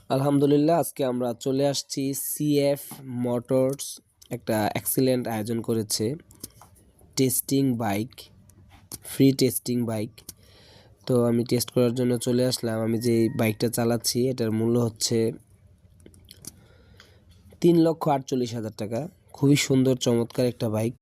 আলহামদুলিল্লাহ, আজকে আমরা চলে আসছি সিএফ মোটরস। একটা এক্সিলেন্ট আয়োজন করেছে testing bike, free testing bike. তো আমি টেস্ট করার জন্য চলে আসলাম। আমি যে বাইকটা চালাচ্ছি এটার মূল্য হচ্ছে 3,48,000 টাকা। খুবই সুন্দর চমৎকার একটা বাইক।